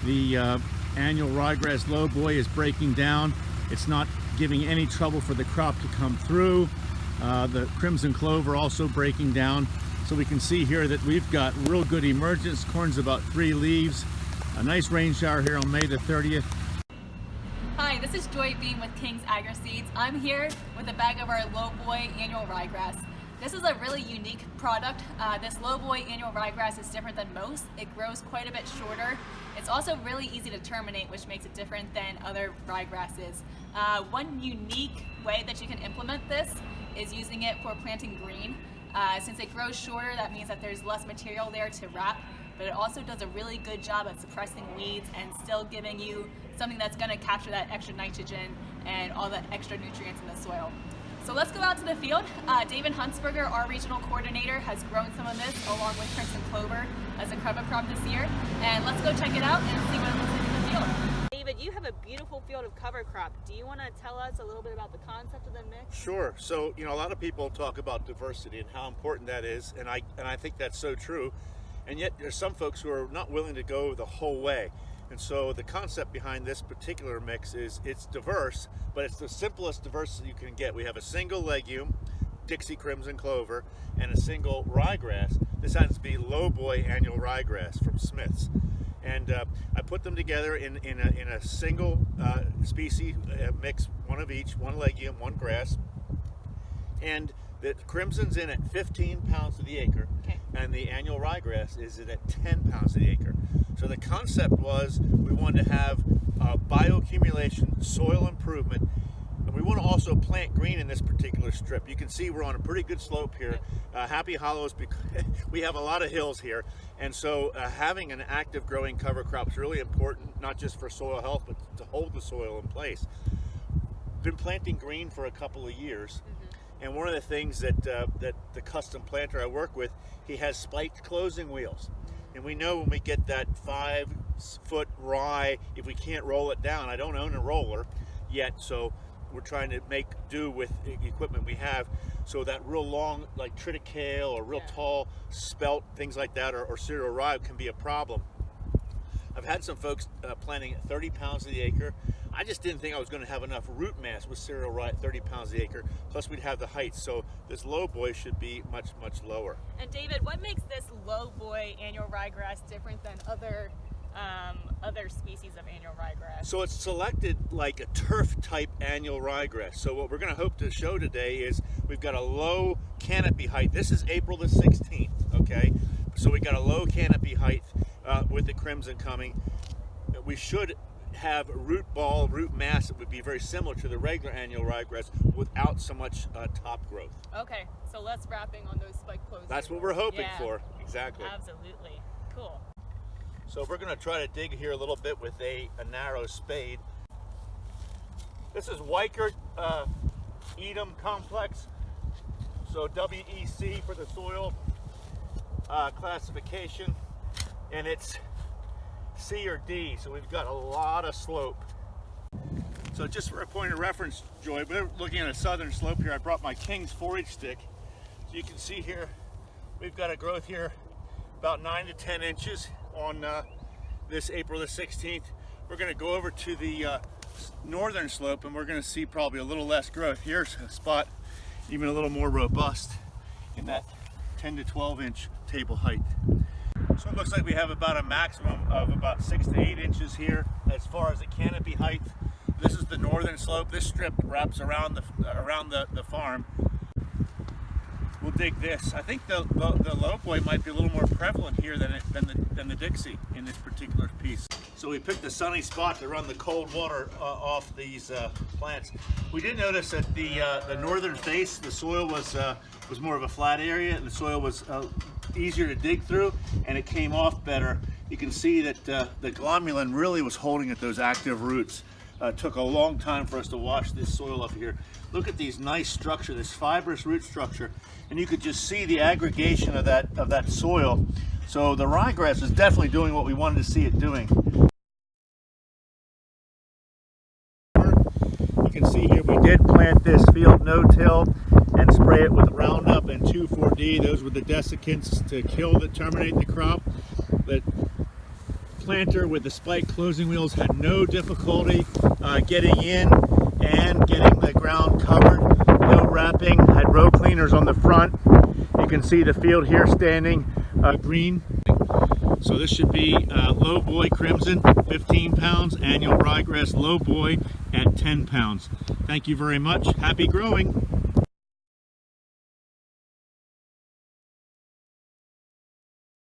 The annual ryegrass LowBoy is breaking down. It's not giving any trouble for the crop to come through. The crimson clover also breaking down. So we can see here that we've got real good emergence. Corn's about 3 leaves. A nice rain shower here on May the 30th. Hi, this is Joy Beam with King's Agri Seeds. I'm here with a bag of our LowBoy annual ryegrass. This is a really unique product. This LowBoy annual ryegrass is different than most. It grows quite a bit shorter. It's also really easy to terminate, which makes it different than other ryegrasses. One unique way that you can implement this is using it for planting green. Since it grows shorter, that means that there's less material there to wrap, but it also does a really good job at suppressing weeds and still giving you something that's going to capture that extra nitrogen and all the extra nutrients in the soil. So let's go out to the field. David Huntsberger, our regional coordinator, has grown some of this along with crimson clover as a cover crop this year. And let's go check it out and see what it looks like in the field. David, you have a beautiful field of cover crop. Do you want to tell us a little bit about the concept of the mix? Sure. So, a lot of people talk about diversity and how important that is, and I think that's so true. And yet there's some folks who are not willing to go the whole way. And so the concept behind this particular mix is it's diverse, but it's the simplest diversity you can get. We have a single legume, Dixie crimson clover, and a single ryegrass. This happens to be LowBoy annual ryegrass from Smith's. And I put them together in a single species mix, one of each, one legume, one grass. And the crimson's in at 15 pounds to the acre, okay, and the annual ryegrass is in at 10 pounds to the acre. So the concept was we wanted to have bioaccumulation, soil improvement, and we want to also plant green in this particular strip. You can see we're on a pretty good slope here. Happy Hollows, because we have a lot of hills here, and so having an active growing cover crop is really important, not just for soil health, but to hold the soil in place. Been planting green for a couple of years. And one of the things that the custom planter I work with, he has spiked closing wheels. And we know when we get that 5-foot rye, if we can't roll it down, I don't own a roller yet, so we're trying to make do with the equipment we have. So that real long, like triticale or real tall spelt, things like that, or cereal rye can be a problem. I've had some folks planting at 30 pounds to the acre. I just didn't think I was going to have enough root mass with cereal rye at 30 pounds the acre. Plus we'd have the height, so this LowBoy should be much, much lower. And David, what makes this LowBoy annual ryegrass different than other species of annual ryegrass? So it's selected like a turf type annual ryegrass. So what we're going to hope to show today is we've got a low canopy height. This is April the 16th, okay? So we got a low canopy height with the crimson coming. We should have root mass that would be very similar to the regular annual ryegrass without so much top growth. Okay, so less wrapping on those spike closing. That's what we're hoping for. Exactly. Absolutely. Cool. So we're going to try to dig here a little bit with a narrow spade. This is Weichert Edom complex. So WEC for the soil classification, and it's C or D, so we've got a lot of slope. So just for a point of reference, Joy, we're looking at a southern slope here. I brought my King's 4-inch stick. So you can see here, we've got a growth here about 9 to 10 inches on this April the 16th. We're going to go over to the northern slope, and we're going to see probably a little less growth. Here's a spot even a little more robust in that 10 to 12 inch table height. So it looks like we have about a maximum of about 6 to 8 inches here as far as the canopy height. This is the northern slope. This strip wraps around the farm. We'll dig this. I think the LowBoy might be a little more prevalent here than the Dixie in this particular piece. So we picked a sunny spot to run the cold water off these plants. We did notice that the northern face, the soil was more of a flat area, and the soil was easier to dig through, and it came off better. You can see that the glomalin really was holding at those active roots. It took a long time for us to wash this soil up here. Look at these nice structure, this fibrous root structure, and you could just see the aggregation of that soil. So the ryegrass is definitely doing what we wanted to see it doing. You can see here we did plant this field no-till and spray it with Roundup and 2,4-D. Those were the desiccants to terminate the crop. That planter with the spike closing wheels had no difficulty getting in and getting the ground covered. No wrapping, had row cleaners on the front. You can see the field here standing green. So this should be LowBoy Crimson, 15 pounds, annual ryegrass LowBoy at 10 pounds. Thank you very much. Happy growing.